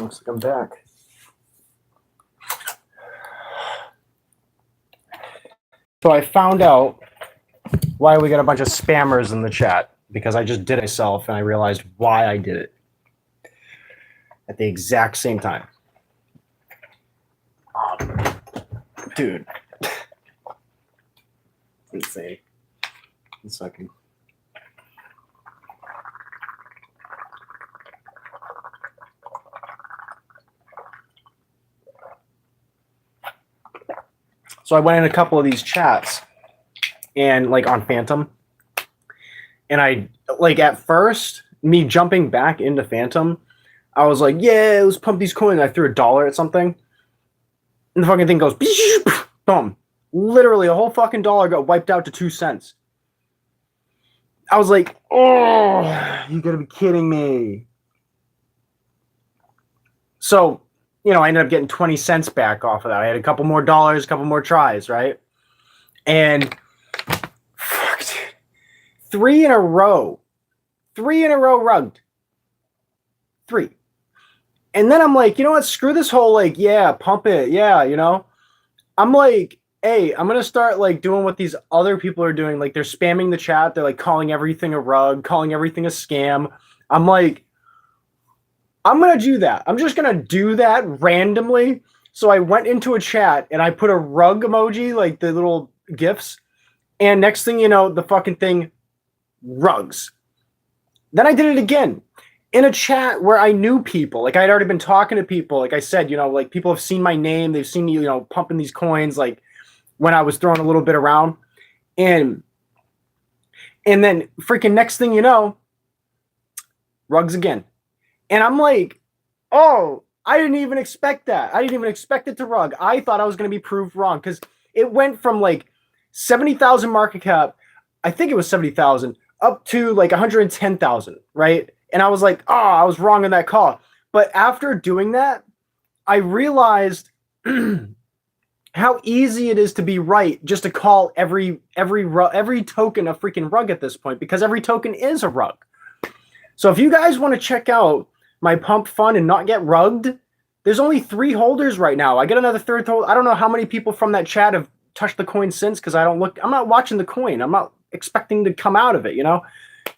Looks like I'm back. So I found out why we got a bunch of spammers in the chat, because I just did it myself and I realized why I did it at the exact same time. Oh, dude. Insane. 1 second. So I went in a couple of these chats and like on Phantom, and I like at first me jumping back into Phantom, I was like, yeah, let's pump these coins. I threw $1 at something, and the fucking thing goes boom. Literally, a whole fucking dollar got wiped out to 2 cents. I was like, oh, you gotta be kidding me. So, you know, I ended up getting 20 cents back off of that. I had a couple more dollars, a couple more tries, right? And fuck, dude, 3 in a row. 3 in a row rugged. 3. And then I'm like, you know what? Screw this whole like, yeah, pump it. Yeah, you know? I'm like, hey, I'm going to start like doing what these other people are doing. Like they're spamming the chat. They're like calling everything a rug, calling everything a scam. I'm like, I'm going to do that. I'm just going to do that randomly. So I went into a chat and I put a rug emoji, like the little GIFs. And next thing you know, the fucking thing rugs. Then I did it again in a chat where I knew people. Like I had already been talking to people. Like I said, you know, like people have seen my name. They've seen me, you know, pumping these coins, like when I was throwing a little bit around. And then freaking next thing you know, rugs again. And I'm like, oh, I didn't even expect that. I didn't even expect it to rug. I thought I was going to be proved wrong because it went from like 70,000 market cap, I think it was 70,000, up to like 110,000, right? And I was like, oh, I was wrong in that call. But after doing that, I realized how easy it is to be right just to call every token a freaking rug at this point, because every token is a rug. So if you guys want to check out my pump fund and not get rugged, there's only 3 holders right now. I get another 3rd hold. I don't know how many people from that chat have touched the coin since, because I'm not watching the coin. I'm not expecting to come out of it, you know?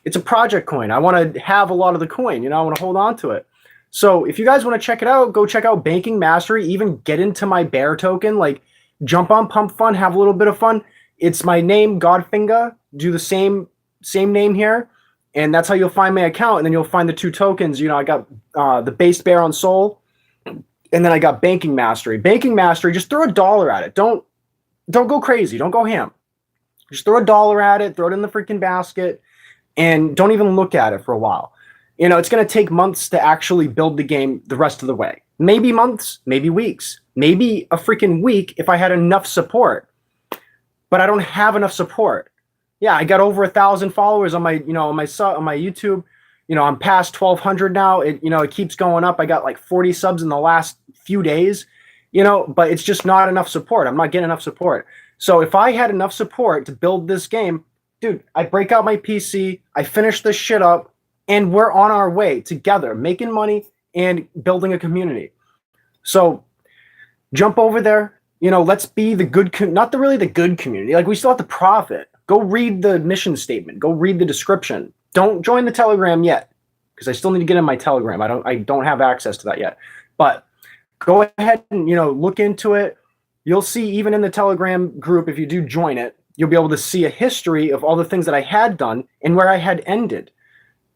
It's a project coin. I want to have a lot of the coin, you know? I want to hold on to it. So if you guys want to check it out, go check out Banking Mastery, even get into my bear token, like jump on Pump Fund, have a little bit of fun. It's my name, Godfinger. Do the same name here. And that's how you'll find my account. And then you'll find the 2 tokens. You know, I got the Base Bear on Sol. And then I got Banking Mastery. Banking Mastery, just throw $1 at it. Don't go crazy. Don't go ham. Just throw $1 at it. Throw it in the freaking basket. And don't even look at it for a while. You know, it's going to take months to actually build the game the rest of the way. Maybe months, maybe weeks. Maybe a freaking week if I had enough support. But I don't have enough support. Yeah, I got over 1,000 followers on my, you know, on my YouTube. You know, I'm past 1,200 now. It keeps going up. I got like 40 subs in the last few days. You know, but it's just not enough support. I'm not getting enough support. So if I had enough support to build this game, dude, I break out my PC, I finish this shit up, and we're on our way together, making money and building a community. So jump over there. You know, let's be the good, not the really the good community. Like we still have to profit. Go read the mission statement. Go read the description. Don't join the Telegram yet, because I still need to get in my Telegram. I don't have access to that yet. But go ahead and, you know, look into it. You'll see even in the Telegram group, if you do join it, you'll be able to see a history of all the things that I had done and where I had ended.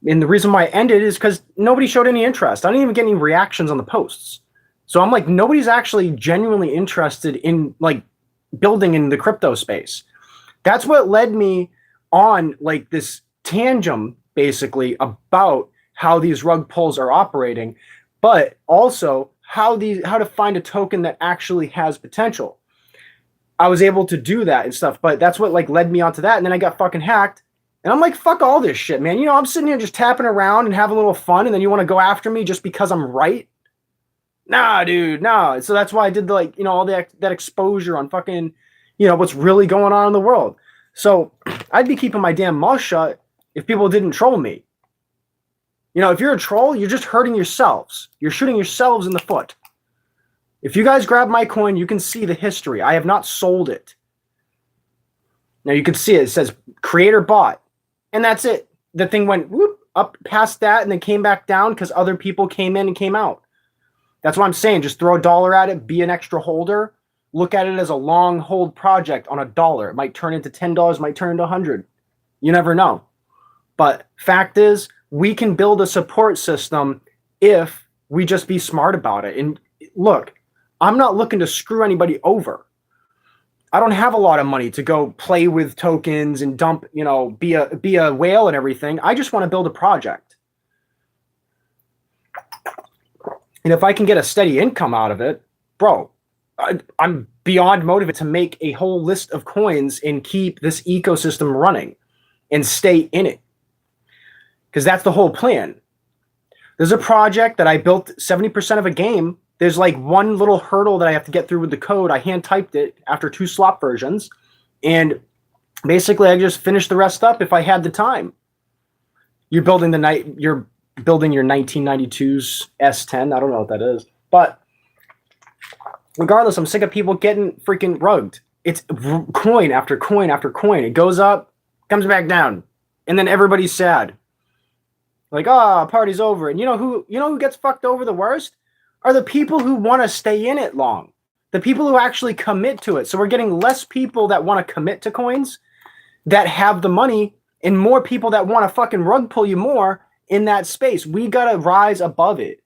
And the reason why I ended is because nobody showed any interest. I didn't even get any reactions on the posts. So I'm like, nobody's actually genuinely interested in like building in the crypto space. That's what led me on like this tangent basically about how these rug pulls are operating, but also how to find a token that actually has potential. I was able to do that and stuff, but that's what like led me onto that. And then I got fucking hacked, and I'm like, fuck all this shit, man. You know, I'm sitting here just tapping around and having a little fun, and then you want to go after me just because I'm right? Nah, dude, nah. So that's why I did like, you know, all that exposure on fucking, you know, what's really going on in the world. So I'd be keeping my damn mouth shut if people didn't troll me. You know, if you're a troll, you're just hurting yourselves. You're shooting yourselves in the foot. If you guys grab my coin, you can see the history. I have not sold it. Now you can see it. It says creator bought. And that's it. The thing went whoop, up past that and then came back down because other people came in and came out. That's what I'm saying. Just throw $1 at it. Be an extra holder. Look at it as a long hold project on $1. It might turn into $10. Might turn into $100. You never know. But fact is, we can build a support system if we just be smart about it. And look, I'm not looking to screw anybody over. I don't have a lot of money to go play with tokens and dump, you know, be a whale and everything. I just want to build a project. And if I can get a steady income out of it, bro, I'm beyond motivated to make a whole list of coins and keep this ecosystem running and stay in it. Because that's the whole plan. There's a project that I built 70% of a game. There's like one little hurdle that I have to get through with the code. I hand typed it after 2 slop versions. And basically I just finished the rest up if I had the time. You're building your 1992's S10. I don't know what that is. But regardless, I'm sick of people getting freaking rugged. It's coin after coin after coin. It goes up, comes back down. And then everybody's sad. Like, party's over. And you know who gets fucked over the worst? Are the people who want to stay in it long. The people who actually commit to it. So we're getting less people that want to commit to coins that have the money and more people that want to fucking rug pull you more in that space. We got to rise above it.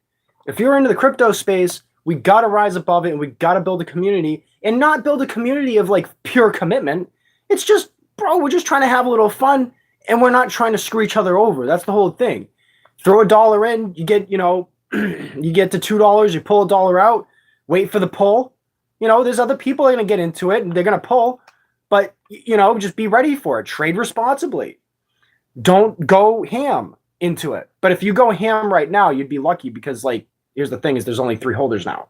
If you're into the crypto space, we got to rise above it and we got to build a community and not build a community of like pure commitment. It's just, bro, we're just trying to have a little fun and we're not trying to screw each other over. That's the whole thing. Throw $1 in, you get, you know, you get to $2, you pull $1 out, wait for the pull. You know, there's other people that are going to get into it and they're going to pull, but, you know, just be ready for it. Trade responsibly. Don't go ham into it. But if you go ham right now, you'd be lucky because, like, here's the thing is there's only 3 holders now.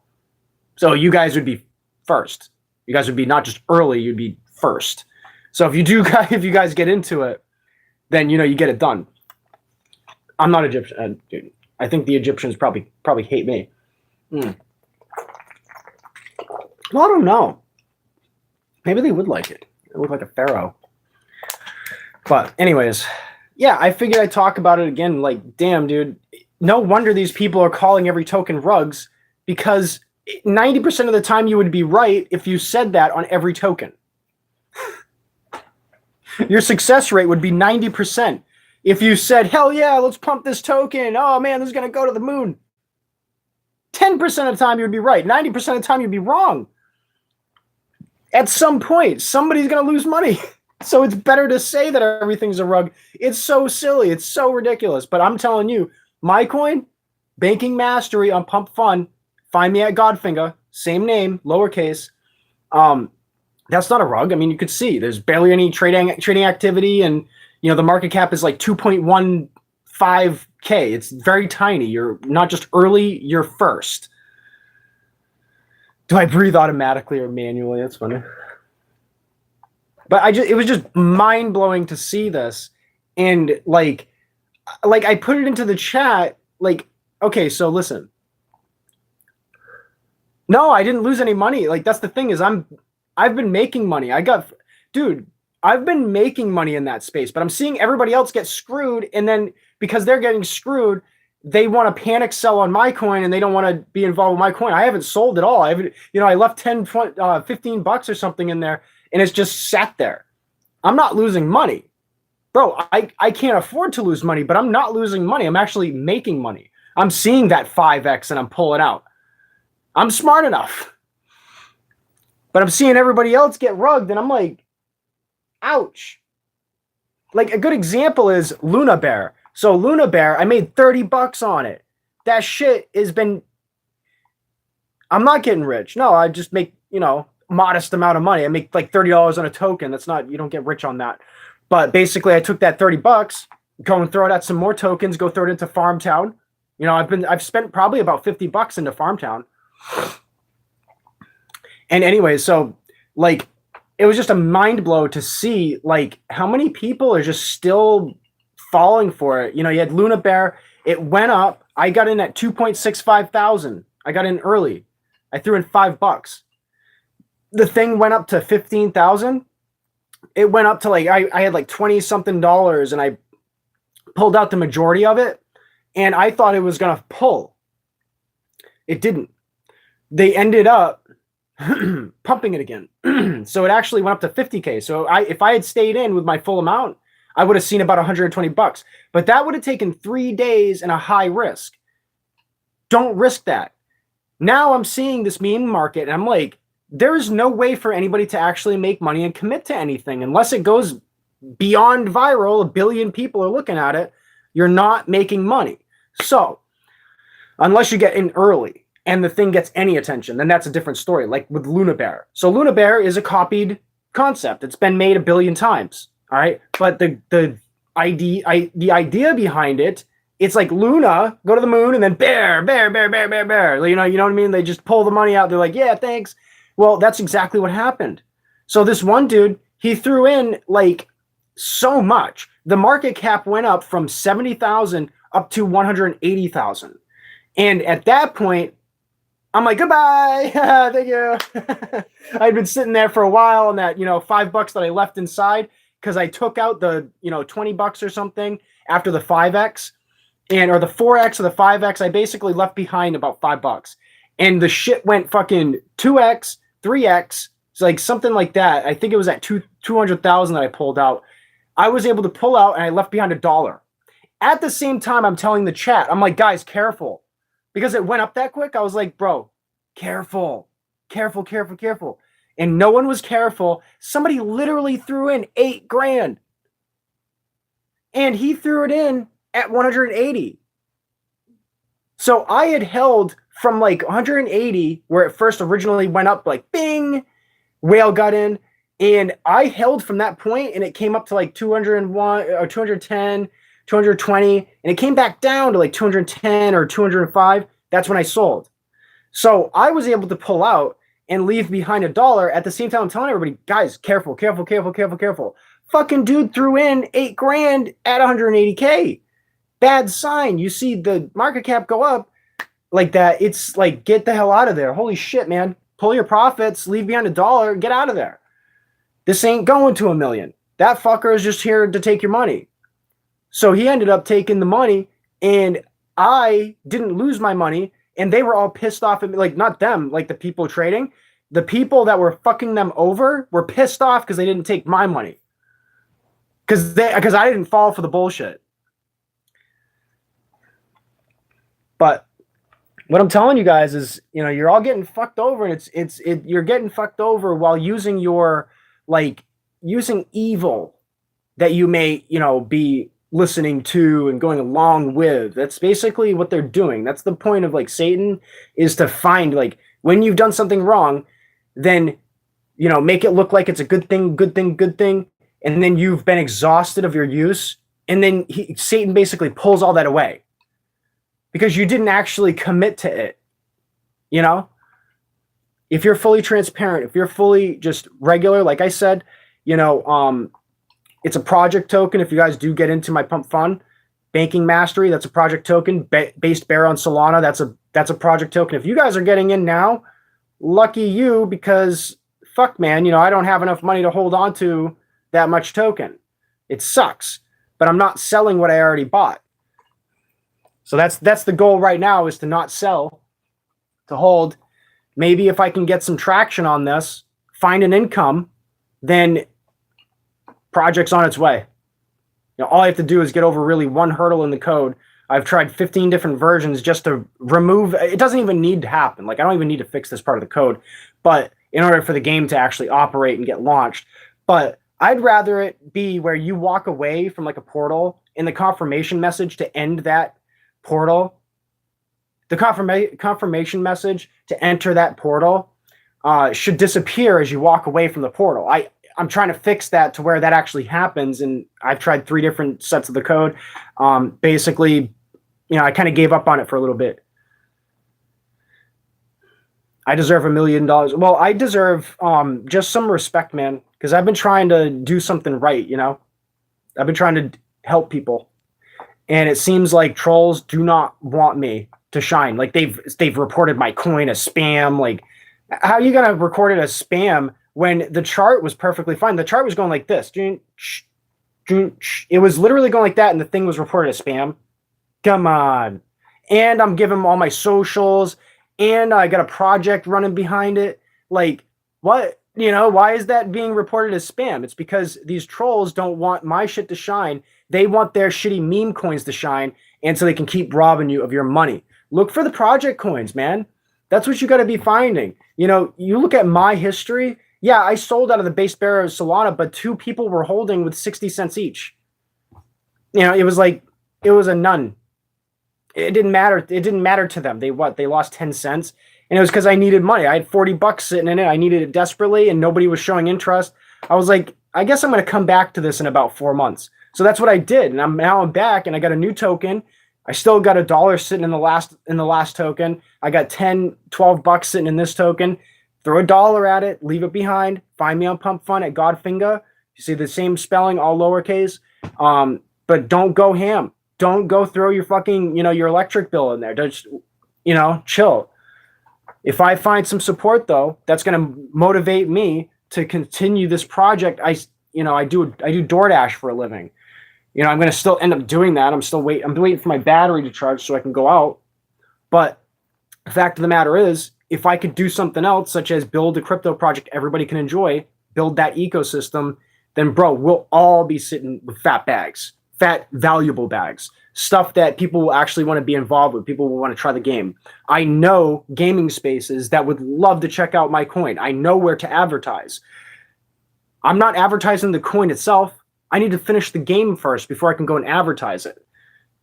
So you guys would be first. You guys would be not just early, you'd be first. So if you guys get into it, then, you know, you get it done. I'm not Egyptian, dude. I think the Egyptians probably hate me. Well, I don't know. Maybe they would like it. It looked like a pharaoh. But anyways, yeah, I figured I'd talk about it again. Like, damn, dude. No wonder these people are calling every token rugs because 90% of the time you would be right if you said that on every token. Your success rate would be 90%. If you said, hell yeah, let's pump this token. Oh, man, this is going to go to the moon. 10% of the time, you'd be right. 90% of the time, you'd be wrong. At some point, somebody's going to lose money. So it's better to say that everything's a rug. It's so silly. It's so ridiculous. But I'm telling you, my coin, Banking Mastery on Pump Fun. Find me at Godfinger. Same name, lowercase. That's not a rug. I mean, you could see there's barely any trading activity and you know, the market cap is like 2.15K. It's very tiny. You're not just early, you're first. Do I breathe automatically or manually? That's funny. But it was just mind-blowing to see this. And like I put it into the chat, like, okay, so listen. No, I didn't lose any money. Like, that's the thing is I've been making money. Dude, I've been making money in that space, but I'm seeing everybody else get screwed. And then because they're getting screwed, they want to panic sell on my coin and they don't want to be involved with my coin. I haven't sold at all. I left 10, 20, 15 bucks or something in there and it's just sat there. I'm not losing money. Bro, I can't afford to lose money, but I'm not losing money. I'm actually making money. I'm seeing that 5X and I'm pulling out. I'm smart enough. But I'm seeing everybody else get rugged and I'm like, ouch. Like a good example is Luna Bear. So Luna Bear, I made 30 bucks on it. That shit has been, I'm not getting rich. No, I just make, you know, modest amount of money. I make like $30 on a token. That's not, you don't get rich on that. But basically I took that 30 bucks, go and throw it at some more tokens, go throw it into Farmtown. You know, I've spent probably about 50 bucks into Farmtown. And anyway, so like, it was just a mind blow to see like how many people are just still falling for it. You know, you had Luna Bear It went up. I got in at 2.65 thousand. I got in early. I threw in $5. The thing went up to 15,000. It went up to like I had like 20 something dollars, and I pulled out the majority of it, and I thought it was gonna pull. It didn't. They ended up pumping it again. So it actually went up to 50K. So if I had stayed in with my full amount, I would have seen about $120. But that would have taken 3 days and a high risk. Don't risk that. Now I'm seeing this meme market, and I'm like, there is no way for anybody to actually make money and commit to anything unless it goes beyond viral. A billion people are looking at it. You're not making money. So unless you get in early and the thing gets any attention, then that's a different story, like with Luna Bear. So Luna Bear is a copied concept. It's been made a billion times, all right? But the idea behind it, it's like Luna, go to the moon, and then bear. You know what I mean? They just pull the money out. They're like, yeah, thanks. Well, that's exactly what happened. So this one dude, he threw in like so much. The market cap went up from 70,000 up to 180,000. And at that point, I'm like, goodbye. Thank you. I'd been sitting there for a while on that, $5 that I left inside because I took out the, $20 or something after the 5X or the 4X or the 5X. I basically left behind about $5. And the shit went fucking 2X, 3X. It's like something like that. I think it was at 200,000 that I pulled out. I was able to pull out and I left behind $1. At the same time, I'm telling the chat, I'm like, guys, careful. Because it went up that quick, I was like, bro, careful. And no one was careful. Somebody literally threw in $8,000. And he threw it in at 180. So I had held from like 180, where it first originally went up, like bing, whale got in. And I held from that point, and it came up to like 201 or 210. 220, and it came back down to like 210 or 205. That's when I sold. So I was able to pull out and leave behind $1. At the same time, I'm telling everybody, guys, careful. Fucking dude threw in $8,000 at 180K. Bad sign. You see the market cap go up like that. It's like, get the hell out of there. Holy shit, man. Pull your profits, leave behind $1, get out of there. This ain't going to $1 million. That fucker is just here to take your money. So he ended up taking the money, and I didn't lose my money, and they were all pissed off at me. Like, not them, like the people trading. The people that were fucking them over were pissed off because they didn't take my money. Because I didn't fall for the bullshit. But what I'm telling you guys is, you're all getting fucked over, and you're getting fucked over while using using evil that you may, be listening to and going along with. That's basically what they're doing. That's the point of like Satan, is to find like when you've done something wrong, then make it look like it's a good thing, and then you've been exhausted of your use, and then Satan basically pulls all that away because you didn't actually commit to it. If you're fully transparent, if you're fully just regular, like I said, it's a project token. If you guys do get into my pump fund, Banking Mastery, that's a project token. Based Bear on Solana, that's a project token. If you guys are getting in now, lucky you, because fuck, man, I don't have enough money to hold on to that much token. It sucks, but I'm not selling what I already bought. So that's the goal right now, is to not sell, to hold. Maybe if I can get some traction on this, find an income, then project's on its way. All I have to do is get over really one hurdle in the code. I've tried 15 different versions just to remove. It doesn't even need to happen. Like, I don't even need to fix this part of the code, but in order for the game to actually operate and get launched. But I'd rather it be where you walk away from like a portal, and the confirmation message to end that portal, the confirmation message to enter that portal should disappear as you walk away from the portal. I'm trying to fix that to where that actually happens, and I've tried 3 different sets of the code. Basically, I kind of gave up on it for a little bit. I deserve $1 million. Well, I deserve just some respect, man, because I've been trying to do something right, I've been trying to help people. And it seems like trolls do not want me to shine. Like they've reported my coin as spam. Like, how are you gonna record it as spam when the chart was perfectly fine? The chart was going like this. It was literally going like that, and the thing was reported as spam. Come on. And I'm giving them all my socials, and I got a project running behind it. Like, what? You know, why is that being reported as spam? It's because these trolls don't want my shit to shine. They want their shitty meme coins to shine, and so they can keep robbing you of your money. Look for the project coins, man. That's what you got to be finding. You know, you look at my history. Yeah, I sold out of the base bearer of Solana, but two people were holding with 60 cents each. You know, it was like, it was a none. It didn't matter. It didn't matter to them. They what? They lost 10 cents. And it was because I needed money. I had 40 bucks sitting in it. I needed it desperately, and nobody was showing interest. I was like, I guess I'm going to come back to this in about 4 months. So that's what I did. And I'm back, and I got a new token. I still got $1 sitting in the last token. I got 10, 12 bucks sitting in this token. Throw $1 at it, leave it behind. Find me on Pump Fun at Godfinger. You see the same spelling, all lowercase. But don't go ham. Don't go throw your fucking, your electric bill in there. Just, chill. If I find some support though, that's going to motivate me to continue this project. I do DoorDash for a living. I'm going to still end up doing that. I'm waiting for my battery to charge so I can go out. But the fact of the matter is, if I could do something else, such as build a crypto project everybody can enjoy, build that ecosystem, then bro, we'll all be sitting with fat bags, fat valuable bags, stuff that people will actually want to be involved with. People will want to try the game. I know gaming spaces that would love to check out my coin. I know where to advertise. I'm not advertising the coin itself. I need to finish the game first before I can go and advertise it.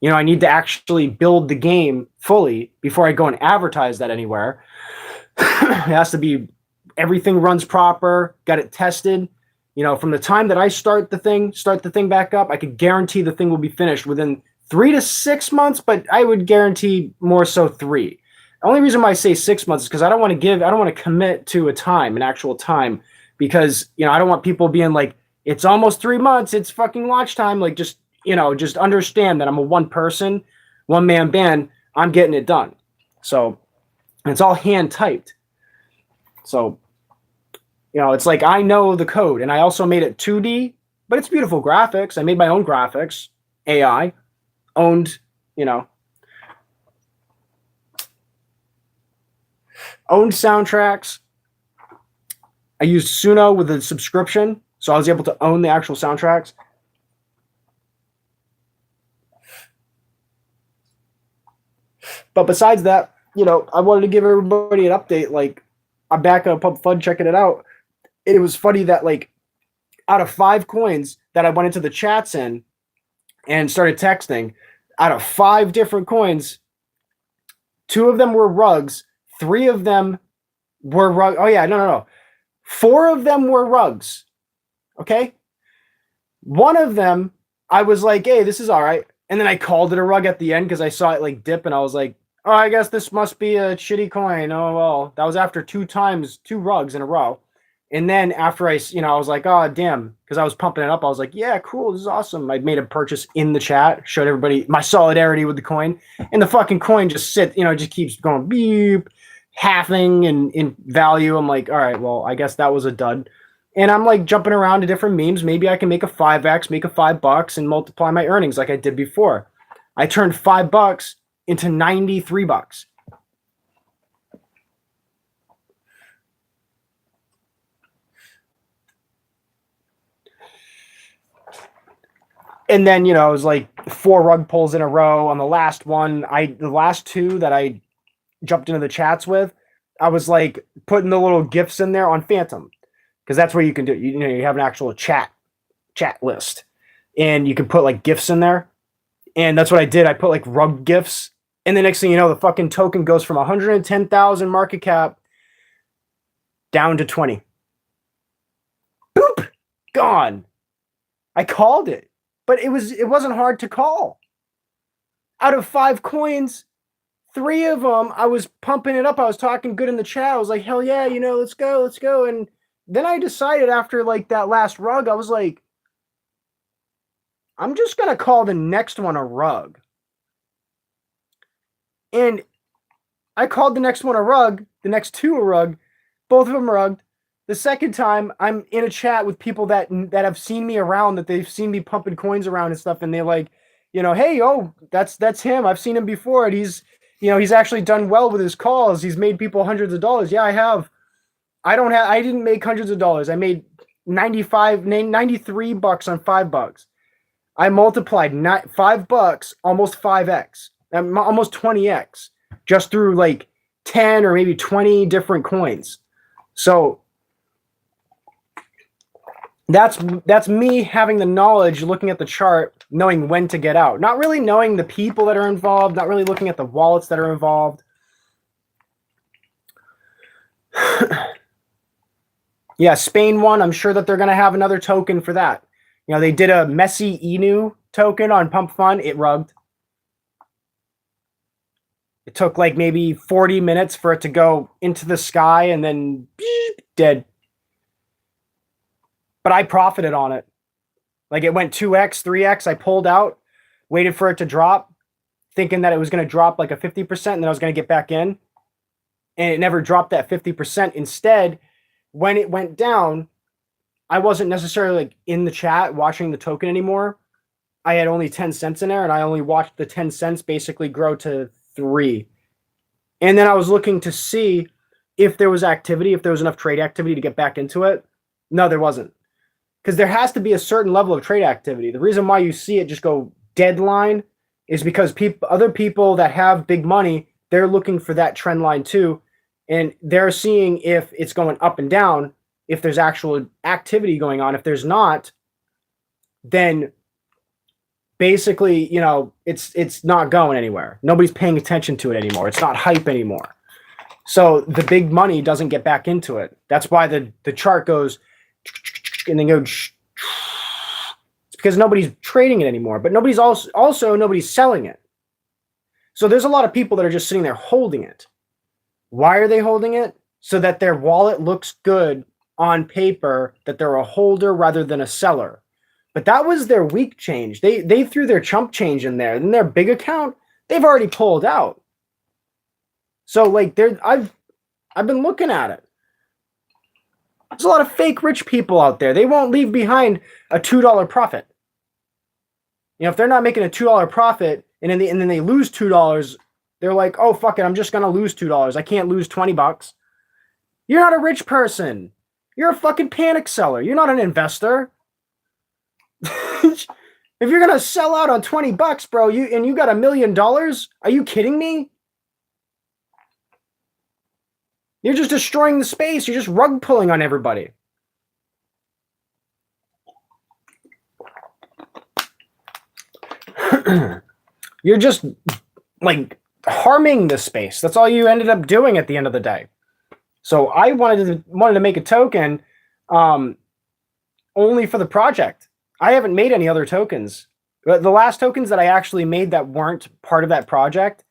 I need to actually build the game fully before I go and advertise that anywhere. It has to be, everything runs proper, got it tested. From the time that I start the thing back up, I could guarantee the thing will be finished within 3 to 6 months, but I would guarantee more so 3. The only reason why I say 6 months is because I don't want to commit to an actual time, because, I don't want people being like, it's almost 3 months, it's fucking launch time. Like, just understand that I'm a one man band. I'm getting it done. So it's all hand typed. So, it's like, I know the code, and I also made it 2D, but it's beautiful graphics. I made my own graphics, AI, owned soundtracks. I used Suno with a subscription, so I was able to own the actual soundtracks. But besides that, I wanted to give everybody an update. Like, I'm back on Pump Fun checking it out. It was funny that, like, out of 5 coins that I went into the chats in and started texting, out of 5 different coins, 2 of them were rugs, 3 of them were rug. Oh yeah, no. 4 of them were rugs. Okay? 1 of them, I was like, hey, this is all right. And then I called it a rug at the end because I saw it like dip, and I was like, oh, I guess this must be a shitty coin. Oh, well, that was after 2 rugs in a row. And then after I was like, oh, damn, because I was pumping it up. I was like, yeah, cool, this is awesome. I made a purchase in the chat, showed everybody my solidarity with the coin. And the fucking coin just just keeps going beep, halving in value. I'm like, all right, well, I guess that was a dud. And I'm like jumping around to different memes. Maybe I can make a 5x, make a $5 and multiply my earnings like I did before. I turned $5 into $93. And then, it was like 4 rug pulls in a row. On the last one, the last 2 that I jumped into the chats with, I was like putting the little GIFs in there on Phantom, because that's where you can do it. You have an actual chat list, and you can put like GIFs in there. And that's what I did. I put like rug GIFs, and the next thing you know, the fucking token goes from 110,000 market cap down to 20. Boop, gone. I called it. But it wasn't hard to call. Out of 5 coins, 3 of them, I was pumping it up. I was talking good in the chat. I was like, hell yeah, let's go. And then I decided after like that last rug, I was like, I'm just going to call the next one a rug. And I called the next one a rug, the next two a rug, both of them rugged. The second time, I'm in a chat with people that have seen me around, that they've seen me pumping coins around and stuff, and they're like, hey, that's him. I've seen him before, and he's actually done well with his calls. He's made people hundreds of dollars. Yeah, I have. I didn't make hundreds of dollars. I made $93 on $5. I multiplied $5, almost 5x, almost 20x, just through like 10 or maybe 20 different coins. So that's me having the knowledge, looking at the chart, knowing when to get out. Not really knowing the people that are involved, not really looking at the wallets that are involved. Yeah, Spain won. I'm sure that they're going to have another token for that. They did a Messi Inu token on Pump Fun. It rugged. It took like maybe 40 minutes for it to go into the sky and then dead. But I profited on it. Like it went 2x, 3x. I pulled out, waited for it to drop, thinking that it was going to drop like a 50% and then I was going to get back in. And it never dropped that 50%. Instead, when it went down, I wasn't necessarily like in the chat watching the token anymore. I had only 10 cents in there and I only watched the 10 cents basically grow to 3. And then I was looking to see if there was activity, if there was enough trade activity to get back into it. No, there wasn't. Because there has to be a certain level of trade activity. The reason why you see it just go deadline is because other people that have big money, they're looking for that trend line too. And they're seeing if it's going up and down, if there's actual activity going on. If there's not, then basically, it's not going anywhere. Nobody's paying attention to it anymore. It's not hype anymore. So the big money doesn't get back into it. That's why the chart goes and then goes. It's because nobody's trading it anymore, but nobody's nobody's selling it. So there's a lot of people that are just sitting there holding it. Why are they holding it? So that their wallet looks good on paper, that they're a holder rather than a seller. But that was their weak change. They threw their chump change in there. Then their big account, they've already pulled out. So like I've been looking at it. There's a lot of fake rich people out there. They won't leave behind a $2 profit. If they're not making a $2 profit and then they lose $2, they're like, oh fuck it, I'm just gonna lose $2. I can't lose $20. You're not a rich person. You're a fucking panic seller. You're not an investor. If you're gonna sell out on $20, bro, you got $1 million, are you kidding me? You're just destroying the space. You're just rug pulling on everybody. You're just like harming the space. That's all you ended up doing at the end of the day. So I wanted to make a token only for the project. I haven't made any other tokens. The last tokens that I actually made that weren't part of that project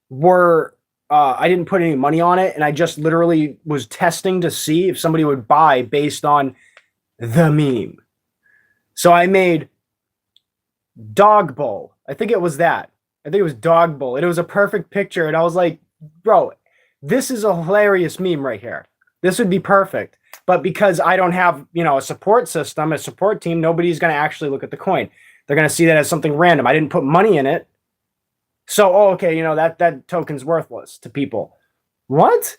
were I didn't put any money on it, and I just literally was testing to see if somebody would buy based on the meme. So I made Dog Bowl. I think it was that. I think it was Dog Bowl. And it was a perfect picture, and I was like, bro, this is a hilarious meme right here. This would be perfect. But because I don't have, a support system, a support team, nobody's going to actually look at the coin. They're going to see that as something random. I didn't put money in it. So, okay, that token's worthless to people. What?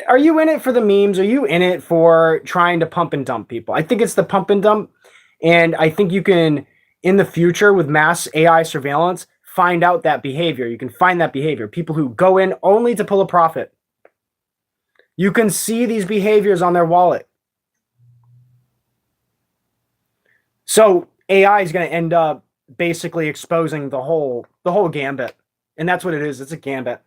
Are you in it for the memes? Are you in it for trying to pump and dump people? I think it's the pump and dump. And I think you can, in the future with mass AI surveillance, find out that behavior. You can find that behavior. People who go in only to pull a profit. You can see these behaviors on their wallet. So AI is going to end up basically exposing the whole gambit. And that's what it is. It's a gambit.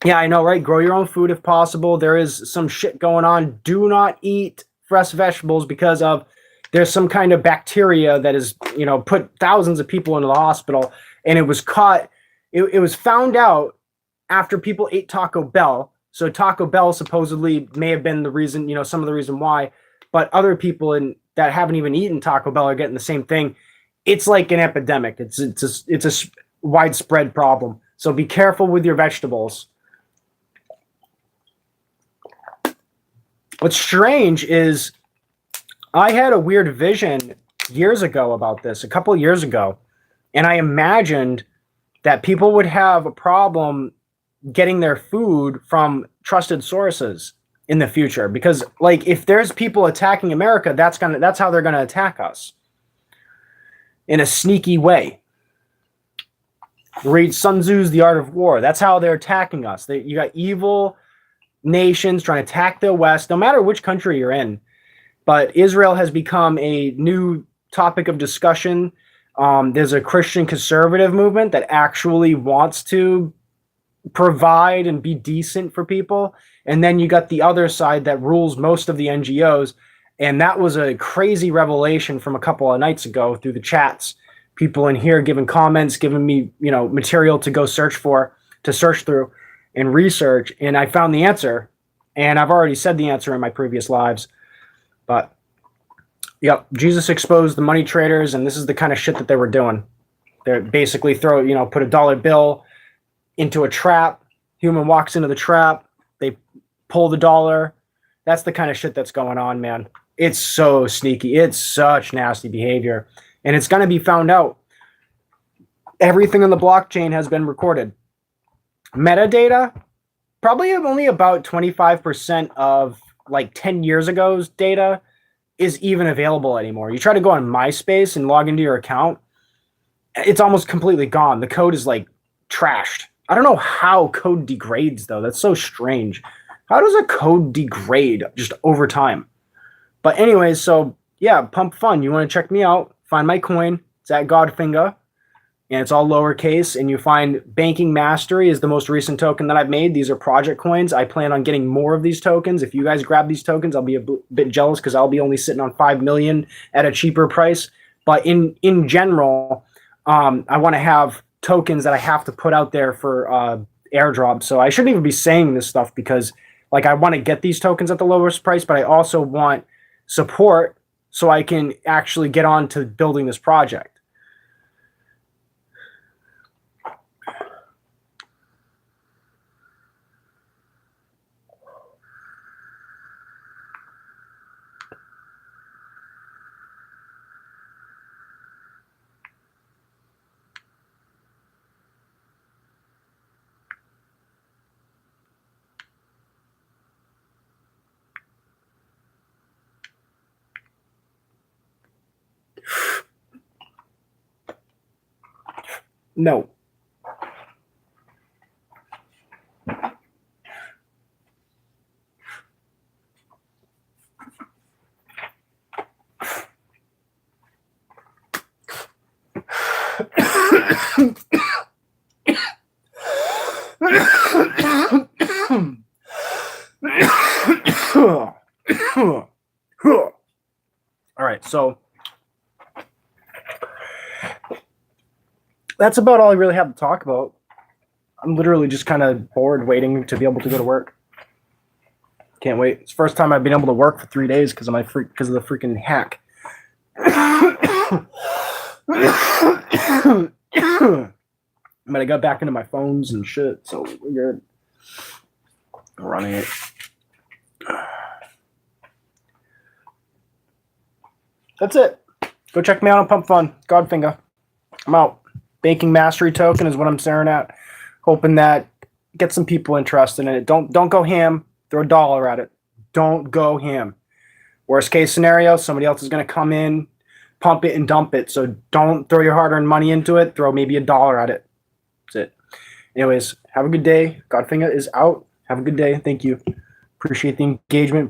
Yeah, I know, right? Grow your own food if possible. There is some shit going on. Do not eat fresh vegetables because of there's some kind of bacteria that is, put thousands of people into the hospital. And it was caught. It was found out after people ate Taco Bell. So Taco Bell supposedly may have been the reason, some of the reason why. But other people that haven't even eaten Taco Bell are getting the same thing. it's like an epidemic. It's a widespread problem. So be careful with your vegetables. What's strange is I had a weird vision years ago about this, a couple of years ago, and I imagined that people would have a problem getting their food from trusted sources in the future, because like if there's people attacking America, that's how they're gonna attack us in a sneaky way. Read Sun Tzu's The Art of War. That's how they're attacking us. You got evil nations trying to attack the West, no matter which country you're in. But Israel has become a new topic of discussion. There's a Christian conservative movement that actually wants to provide and be decent for people. And then you got the other side that rules most of the NGOs. And that was a crazy revelation from a couple of nights ago through the chats. People in here giving comments, giving me, material to go search through and research. And I found the answer. And I've already said the answer in my previous lives. But, yep, Jesus exposed the money traders, and this is the kind of shit that they were doing. They basically put a dollar bill into a trap. Human walks into the trap. They pull the dollar. That's the kind of shit that's going on, man. It's so sneaky. It's such nasty behavior. And it's going to be found out. Everything on the blockchain has been recorded. Metadata, probably only about 25% of like 10 years ago's data is even available anymore. You try to go on MySpace and log into your account, it's almost completely gone. The code is like trashed. I don't know how code degrades, though. That's so strange. How does a code degrade just over time? But anyways, so yeah, Pump Fun. You want to check me out? Find my coin. It's at Godfinger. And it's all lowercase. And you find Banking Mastery is the most recent token that I've made. These are project coins. I plan on getting more of these tokens. If you guys grab these tokens, I'll be a bit jealous because I'll be only sitting on 5 million at a cheaper price. But in general, I want to have tokens that I have to put out there for airdrop. So I shouldn't even be saying this stuff because like I want to get these tokens at the lowest price, but I also want support so I can actually get on to building this project. No. All right, so that's about all I really have to talk about. I'm literally just kind of bored waiting to be able to go to work. Can't wait. It's the first time I've been able to work for 3 days because of the freaking hack. But I got back into my phones and shit, so we're good. I'm running it. That's it. Go check me out on Pump Fun. Godfinger. I'm out. Banking Mastery token is what I'm staring at. Hoping that get some people interested in it. Don't go ham. Throw $1 at it. Don't go ham. Worst case scenario, somebody else is going to come in, pump it, and dump it. So don't throw your hard-earned money into it. Throw maybe $1 at it. That's it. Anyways, have a good day. Godfinger is out. Have a good day. Thank you. Appreciate the engagement.